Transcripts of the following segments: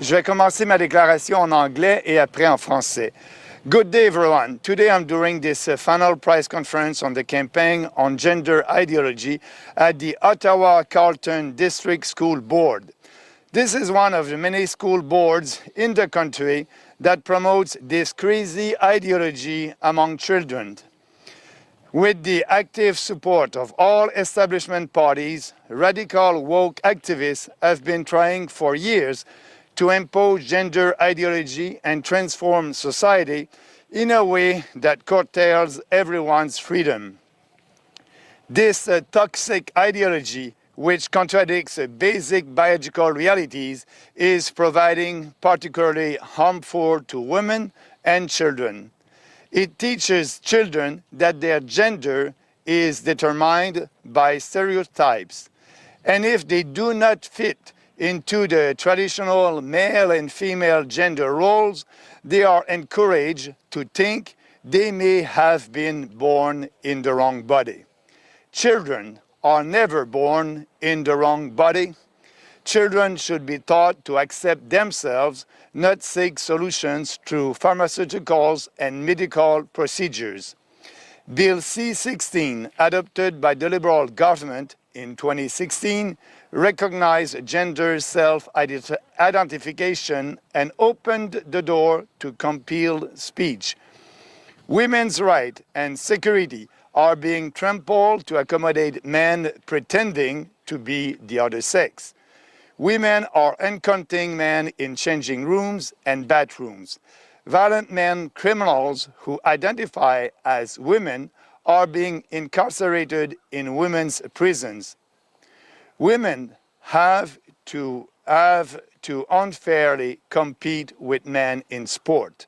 Je vais commencer ma déclaration en anglais et après en français. Good day, everyone. Today I'm doing this final press conference on the campaign on gender ideology at the Ottawa Carleton District School Board. This is one of the many school boards in the country that promotes this crazy ideology among children. With the active support of all establishment parties, radical woke activists have been trying for years to impose gender ideology and transform society in a way that curtails everyone's freedom. This toxic ideology, which contradicts basic biological realities, is providing particularly harmful to women and children. It teaches children that their gender is determined by stereotypes, and if they do not fit into the traditional male and female gender roles, they are encouraged to think they may have been born in the wrong body. Children are never born in the wrong body. Children should be taught to accept themselves, not seek solutions through pharmaceuticals and medical procedures. Bill C-16, adopted by the Liberal government in 2016, recognized gender self-identification and opened the door to compelled speech. Women's rights and security are being trampled to accommodate men pretending to be the other sex. Women are encountering men in changing rooms and bathrooms. Violent men criminals who identify as women are being incarcerated in women's prisons. Women have to unfairly compete with men in sport.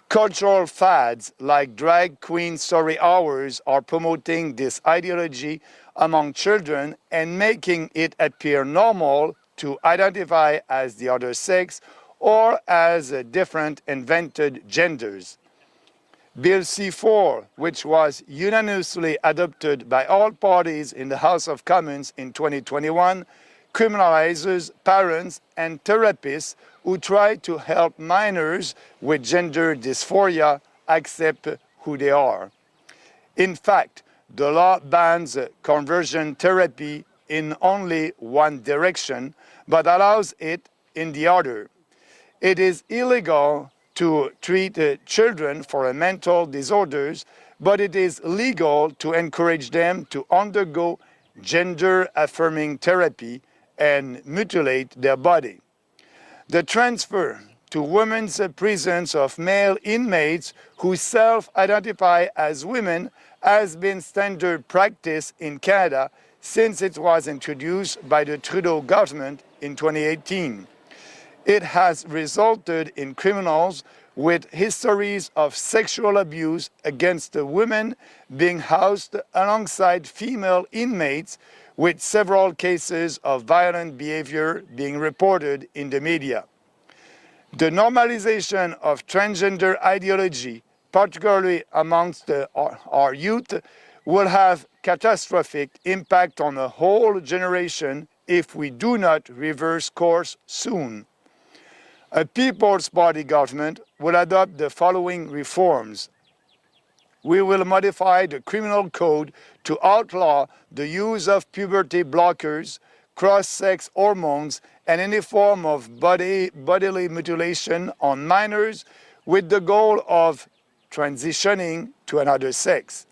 Cultural fads like drag queen story hours are promoting this ideology among children and making it appear normal to identify as the other sex or as different invented genders. Bill C-4, which was unanimously adopted by all parties in the House of Commons in 2021, criminalizes parents and therapists who try to help minors with gender dysphoria accept who they are. In fact, the law bans conversion therapy in only one direction, but allows it in the other. It is illegal to treat children for mental disorders, but it is legal to encourage them to undergo gender-affirming therapy and mutilate their body. The transfer to women's prisons of male inmates who self-identify as women has been standard practice in Canada since it was introduced by the Trudeau government in 2018. It has resulted in criminals with histories of sexual abuse against women being housed alongside female inmates, with several cases of violent behavior being reported in the media. The normalization of transgender ideology, particularly amongst our youth, will have catastrophic impact on a whole generation if we do not reverse course soon. A People's Party government will adopt the following reforms. We will modify the criminal code to outlaw the use of puberty blockers, cross-sex hormones, and any form of bodily mutilation on minors with the goal of transitioning to another sex.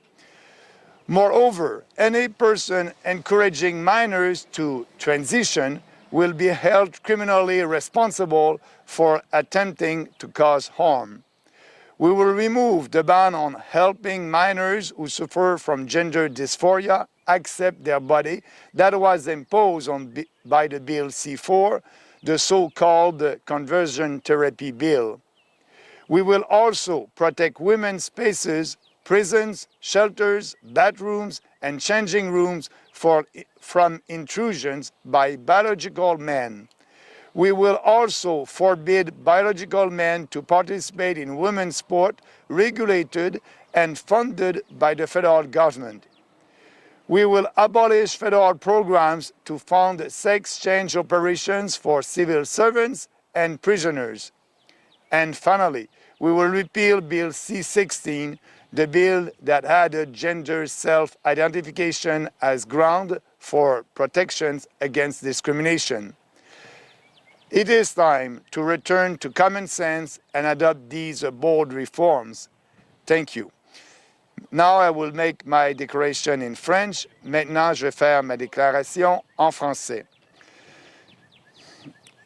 Moreover, any person encouraging minors to transition will be held criminally responsible for attempting to cause harm. We will remove the ban on helping minors who suffer from gender dysphoria accept their body that was imposed by the Bill C-4, the so-called conversion therapy bill. We will also protect women's spaces, prisons, shelters, bathrooms, and changing rooms from intrusions by biological men. We will also forbid biological men to participate in women's sport regulated and funded by the federal government. We will abolish federal programs to fund sex change operations for civil servants and prisoners. And finally, we will repeal Bill C-16, the bill that added gender self-identification as ground for protections against discrimination. It is time to return to common sense and adopt these bold reforms. Thank you. Now I will make my declaration in French. Maintenant, je vais faire ma déclaration en français.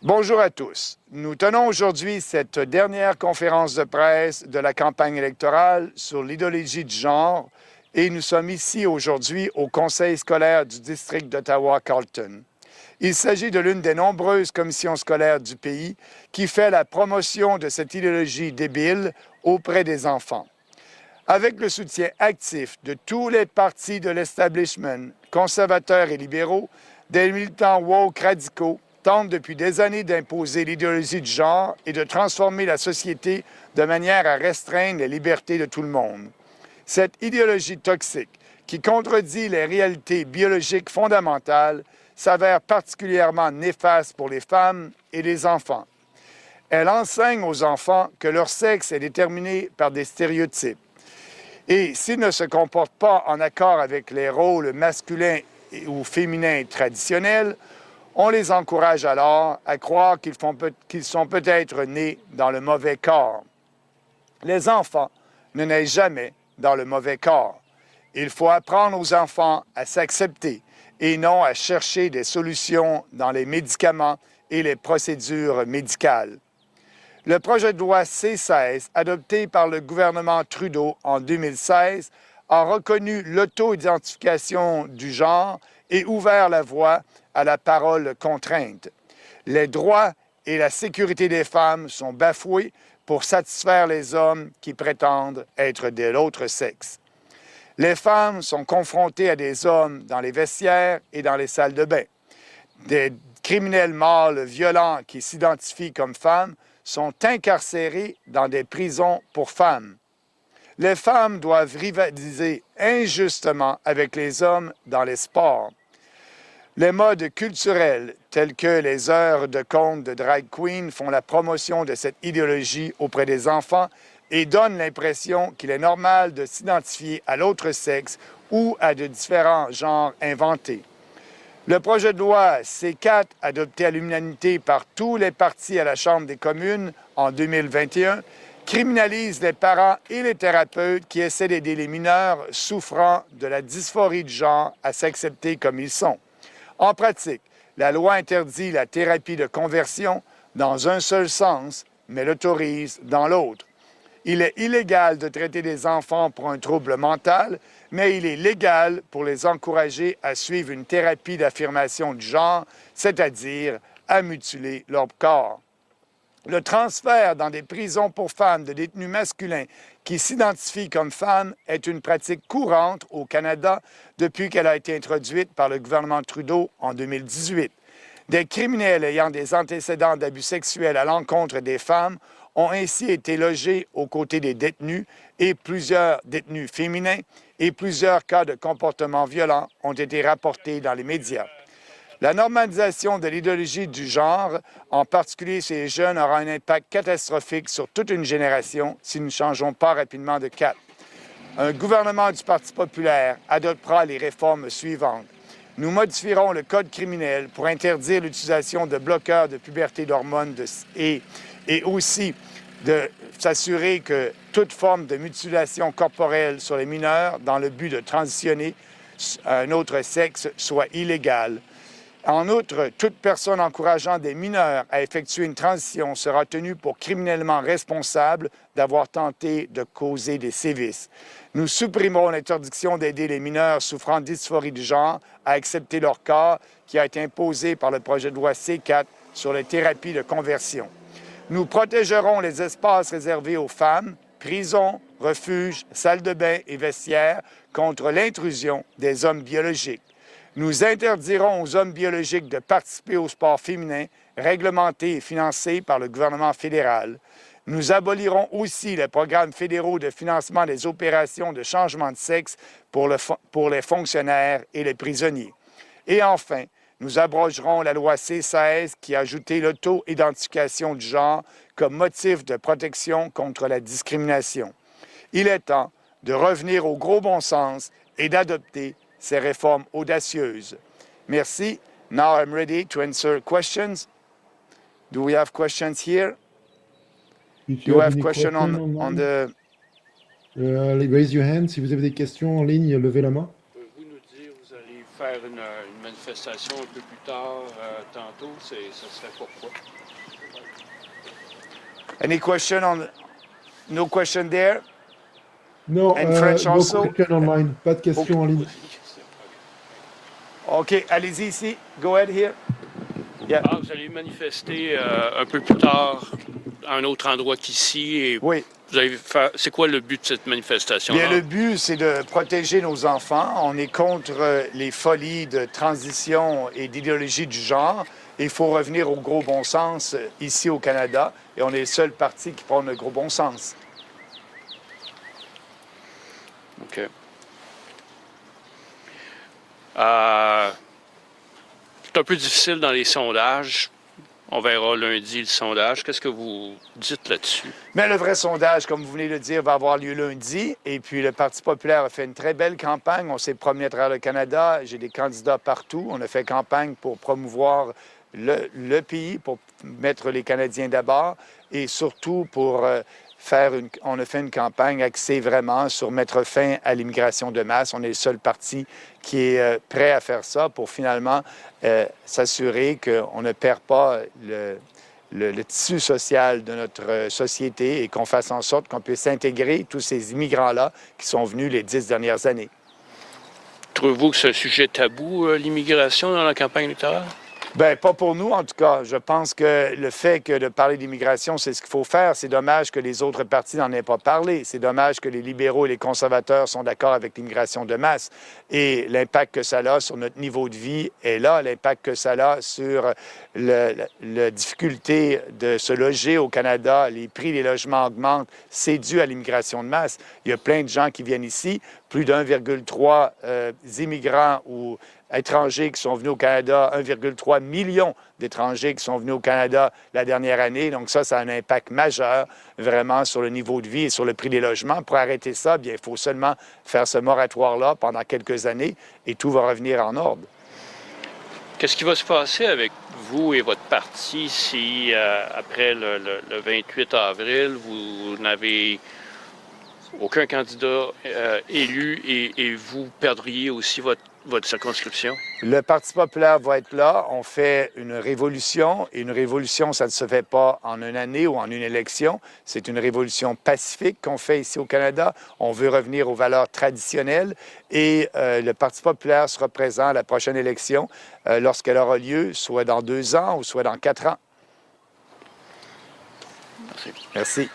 Bonjour à tous. Nous tenons aujourd'hui cette dernière conférence de presse de la campagne électorale sur l'idéologie du genre et nous sommes ici aujourd'hui au Conseil scolaire du district d'Ottawa-Carleton. Il s'agit de l'une des nombreuses commissions scolaires du pays qui fait la promotion de cette idéologie débile auprès des enfants. Avec le soutien actif de tous les partis de l'establishment, conservateurs et libéraux, des militants woke radicaux tentent depuis des années d'imposer l'idéologie du genre et de transformer la société de manière à restreindre les libertés de tout le monde. Cette idéologie toxique, qui contredit les réalités biologiques fondamentales, s'avère particulièrement néfaste pour les femmes et les enfants. Elle enseigne aux enfants que leur sexe est déterminé par des stéréotypes. Et s'ils ne se comportent pas en accord avec les rôles masculins ou féminins traditionnels, on les encourage alors à croire qu'ils sont peut-être nés dans le mauvais corps. Les enfants ne naissent jamais dans le mauvais corps. Il faut apprendre aux enfants à s'accepter et non à chercher des solutions dans les médicaments et les procédures médicales. Le projet de loi C-16, adopté par le gouvernement Trudeau en 2016, a reconnu l'auto-identification du genre et ouvert la voie à la parole contrainte. Les droits et la sécurité des femmes sont bafoués pour satisfaire les hommes qui prétendent être de l'autre sexe. Les femmes sont confrontées à des hommes dans les vestiaires et dans les salles de bain. Des criminels mâles violents qui s'identifient comme femmes sont incarcérés dans des prisons pour femmes. Les femmes doivent rivaliser injustement avec les hommes dans les sports. Les modes culturels, tels que les heures de conte de drag queen, font la promotion de cette idéologie auprès des enfants et donnent l'impression qu'il est normal de s'identifier à l'autre sexe ou à de différents genres inventés. Le projet de loi C-4, adopté à l'unanimité par tous les partis à la Chambre des communes en 2021, criminalise les parents et les thérapeutes qui essaient d'aider les mineurs souffrant de la dysphorie du genre à s'accepter comme ils sont. En pratique, la loi interdit la thérapie de conversion dans un seul sens, mais l'autorise dans l'autre. Il est illégal de traiter des enfants pour un trouble mental, mais il est légal pour les encourager à suivre une thérapie d'affirmation du genre, c'est-à-dire à mutiler leur corps. Le transfert dans des prisons pour femmes de détenus masculins qui s'identifient comme femmes est une pratique courante au Canada depuis qu'elle a été introduite par le gouvernement Trudeau en 2018. Des criminels ayant des antécédents d'abus sexuels à l'encontre des femmes ont ainsi été logés aux côtés des détenus et plusieurs détenus féminins et plusieurs cas de comportement violent ont été rapportés dans les médias. La normalisation de l'idéologie du genre, en particulier chez les jeunes, aura un impact catastrophique sur toute une génération si nous ne changeons pas rapidement de cap. Un gouvernement du Parti populaire adoptera les réformes suivantes. Nous modifierons le code criminel pour interdire l'utilisation de bloqueurs de puberté d'hormones et aussi de s'assurer que toute forme de mutilation corporelle sur les mineurs dans le but de transitionner à un autre sexe soit illégale. En outre, toute personne encourageant des mineurs à effectuer une transition sera tenue pour criminellement responsable d'avoir tenté de causer des sévices. Nous supprimerons l'interdiction d'aider les mineurs souffrant de dysphorie du genre à accepter leur corps qui a été imposé par le projet de loi C-4 sur les thérapies de conversion. Nous protégerons les espaces réservés aux femmes, prisons, refuges, salles de bain et vestiaires contre l'intrusion des hommes biologiques. Nous interdirons aux hommes biologiques de participer au sport féminin réglementé et financé par le gouvernement fédéral. Nous abolirons aussi les programmes fédéraux de financement des opérations de changement de sexe pour les fonctionnaires et les prisonniers. Et enfin, nous abrogerons la loi C-16 qui a ajouté l'auto-identification du genre comme motif de protection contre la discrimination. Il est temps de revenir au gros bon sens et d'adopter ces réformes audacieuses. Merci. Now I'm ready to answer questions. Do we have questions here? Do you have questions on the... Raise your hand. Si vous avez des questions en ligne, levez la main. Pouvez-vous nous dire, vous allez faire une manifestation un peu plus tard, tantôt, ça serait pourquoi? Any question on... No question there? Non, And French no also? question online. Pas de questions en ligne. OK, allez-y ici. Go ahead here. Yeah. Ah, vous allez manifester un peu plus tard à un autre endroit qu'ici. Et Oui. vous allez faire... C'est quoi le but de cette manifestation-là? Bien, le but, c'est de protéger nos enfants. On est contre les folies de transition et d'idéologie du genre. Il faut revenir au gros bon sens ici au Canada. Et on est le seul parti qui prend le gros bon sens. OK. C'est un peu difficile dans les sondages. On verra lundi le sondage. Qu'est-ce que vous dites là-dessus? Mais le vrai sondage, comme vous venez de le dire, va avoir lieu lundi. Et puis, le Parti populaire a fait une très belle campagne. On s'est promené à travers le Canada. J'ai des candidats partout. On a fait campagne pour promouvoir le pays, pour mettre les Canadiens d'abord et surtout pour on a fait une campagne axée vraiment sur mettre fin à l'immigration de masse. On est le seul parti qui est prêt à faire ça pour finalement s'assurer qu'on ne perd pas le tissu social de notre société et qu'on fasse en sorte qu'on puisse intégrer tous ces immigrants-là qui sont venus les 10 dernières années. Trouvez-vous que c'est un sujet tabou, l'immigration, dans la campagne électorale? Bien, pas pour nous, en tout cas. Je pense que le fait que de parler d'immigration, c'est ce qu'il faut faire. C'est dommage que les autres partis n'en aient pas parlé. C'est dommage que les libéraux et les conservateurs sont d'accord avec l'immigration de masse. Et l'impact que ça a sur notre niveau de vie est là. L'impact que ça a sur la difficulté de se loger au Canada, les prix des logements augmentent, c'est dû à l'immigration de masse. Il y a plein de gens qui viennent ici, plus d'1,3 immigrants ou étrangers qui sont venus au Canada, 1,3 million d'étrangers qui sont venus au Canada la dernière année. Donc ça a un impact majeur vraiment sur le niveau de vie et sur le prix des logements. Pour arrêter ça, bien, il faut seulement faire ce moratoire-là pendant quelques années et tout va revenir en ordre. Qu'est-ce qui va se passer avec vous et votre parti si, après le 28 avril, vous n'avez aucun candidat élu et vous perdriez aussi votre circonscription? Le Parti populaire va être là. On fait une révolution. Et une révolution, ça ne se fait pas en une année ou en une élection. C'est une révolution pacifique qu'on fait ici au Canada. On veut revenir aux valeurs traditionnelles. Et le Parti populaire sera présent à la prochaine élection lorsqu'elle aura lieu, soit dans 2 ans ou soit dans 4 ans. Merci. Merci.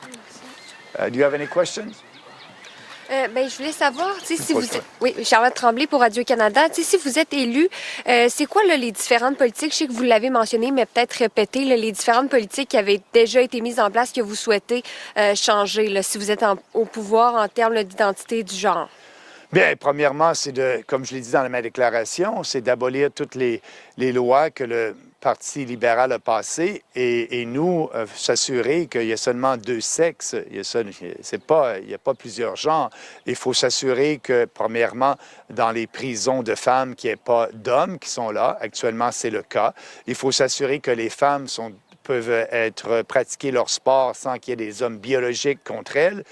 Do you have any questions? Je voulais savoir, si vous êtes... Oui, Charlotte Tremblay pour Radio-Canada. Si vous êtes élu, c'est quoi les différentes politiques? Je sais que vous l'avez mentionné, mais peut-être répéter les différentes politiques qui avaient déjà été mises en place que vous souhaitez changer, si vous êtes au pouvoir en termes d'identité du genre. Bien, premièrement, c'est comme je l'ai dit dans ma déclaration, c'est d'abolir toutes les lois que le Parti libéral a passées et nous, s'assurer qu'il y a seulement 2 sexes. Il n'y a pas plusieurs genres. Il faut s'assurer que, premièrement, dans les prisons de femmes, qu'il n'y ait pas d'hommes qui sont là. Actuellement, c'est le cas. Il faut s'assurer que les femmes peuvent pratiquer leur sport sans qu'il y ait des hommes biologiques contre elles.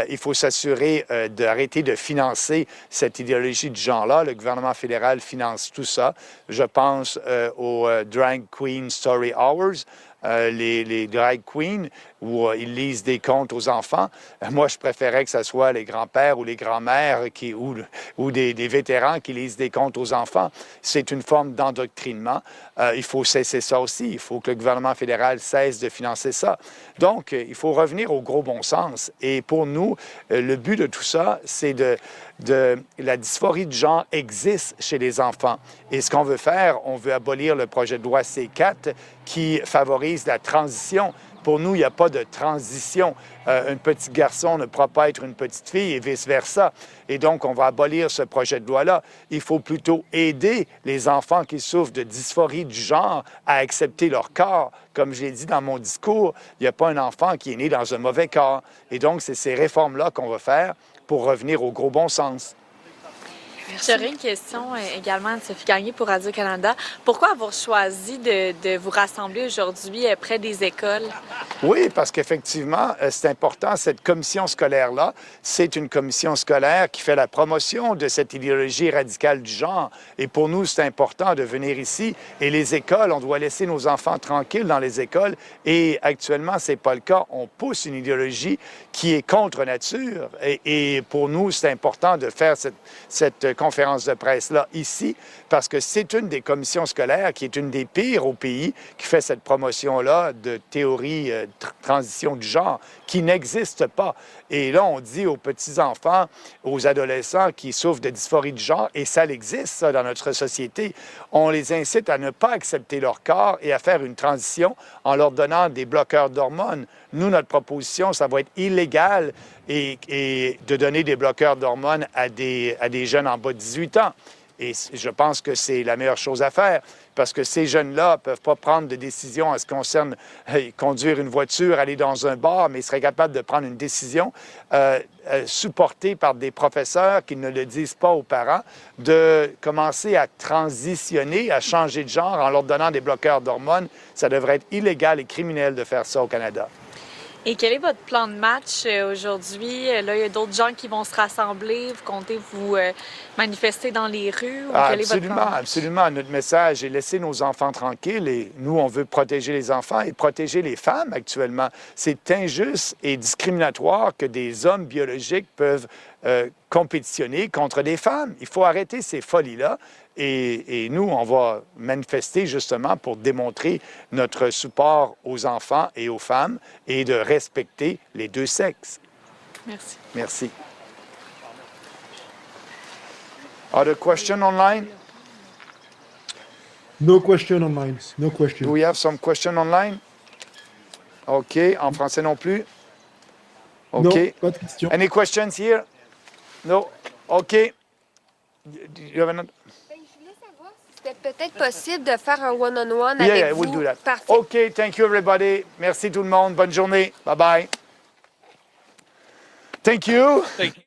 Il faut s'assurer d'arrêter de financer cette idéologie de genre-là. Le gouvernement fédéral finance tout ça. Je pense aux Drag Queen Story Hours, les drag queens, où ils lisent des contes aux enfants. Moi, je préférais que ce soit les grands-pères ou les grands-mères ou des vétérans qui lisent des contes aux enfants. C'est une forme d'endoctrinement. Il faut cesser ça aussi. Il faut que le gouvernement fédéral cesse de financer ça. Donc, il faut revenir au gros bon sens. Et pour nous, le but de tout ça, c'est la dysphorie de genre existe chez les enfants. Et ce qu'on veut faire, on veut abolir le projet de loi C-4 qui favorise la transition Pour nous, il n'y a pas de transition. Un petit garçon ne pourra pas être une petite fille et vice-versa. Et donc, on va abolir ce projet de loi-là. Il faut plutôt aider les enfants qui souffrent de dysphorie du genre à accepter leur corps. Comme je l'ai dit dans mon discours, il n'y a pas un enfant qui est né dans un mauvais corps. Et donc, c'est ces réformes-là qu'on va faire pour revenir au gros bon sens. J'aurais une question également de Sophie Gagné pour Radio-Canada. Pourquoi avoir choisi de vous rassembler aujourd'hui près des écoles? Oui, parce qu'effectivement, c'est important, cette commission scolaire-là, c'est une commission scolaire qui fait la promotion de cette idéologie radicale du genre. Et pour nous, c'est important de venir ici. Et les écoles, on doit laisser nos enfants tranquilles dans les écoles. Et actuellement, ce n'est pas le cas. On pousse une idéologie qui est contre nature. Et pour nous, c'est important de faire cette conférence de presse-là ici, parce que c'est une des commissions scolaires qui est une des pires au pays, qui fait cette promotion-là de théorie transition du genre, qui n'existe pas. Et là, on dit aux petits-enfants, aux adolescents qui souffrent de dysphorie du genre, et ça existe, ça, dans notre société, on les incite à ne pas accepter leur corps et à faire une transition en leur donnant des bloqueurs d'hormones. Nous, notre proposition, ça va être illégal et de donner des bloqueurs d'hormones à des jeunes en bas de 18 ans. Et je pense que c'est la meilleure chose à faire parce que ces jeunes-là ne peuvent pas prendre de décision en ce qui concerne conduire une voiture, aller dans un bar, mais ils seraient capables de prendre une décision supportée par des professeurs qui ne le disent pas aux parents, de commencer à transitionner, à changer de genre en leur donnant des bloqueurs d'hormones. Ça devrait être illégal et criminel de faire ça au Canada. Et quel est votre plan de match aujourd'hui? Là, il y a d'autres gens qui vont se rassembler. Vous comptez vous manifester dans les rues? Ou quel est votre plan de match? Absolument. Notre message est laisser nos enfants tranquilles et nous, on veut protéger les enfants et protéger les femmes actuellement. C'est injuste et discriminatoire que des hommes biologiques peuvent compétitionner contre des femmes. Il faut arrêter ces folies-là. Et nous, on va manifester justement pour démontrer notre support aux enfants et aux femmes et de respecter les deux sexes. Merci. Merci. Other question online? No question online. No Do question. we have some question online? OK. En français non plus? OK. Non, pas de question. Any questions here? No? OK. Do you have another? Je voulais savoir si c'était peut-être possible de faire un one-on-one Yeah, avec we'll vous. do that. Parfait. OK. Thank you, everybody. Merci tout le monde. Bonne journée. Bye-bye. Thank you. Thank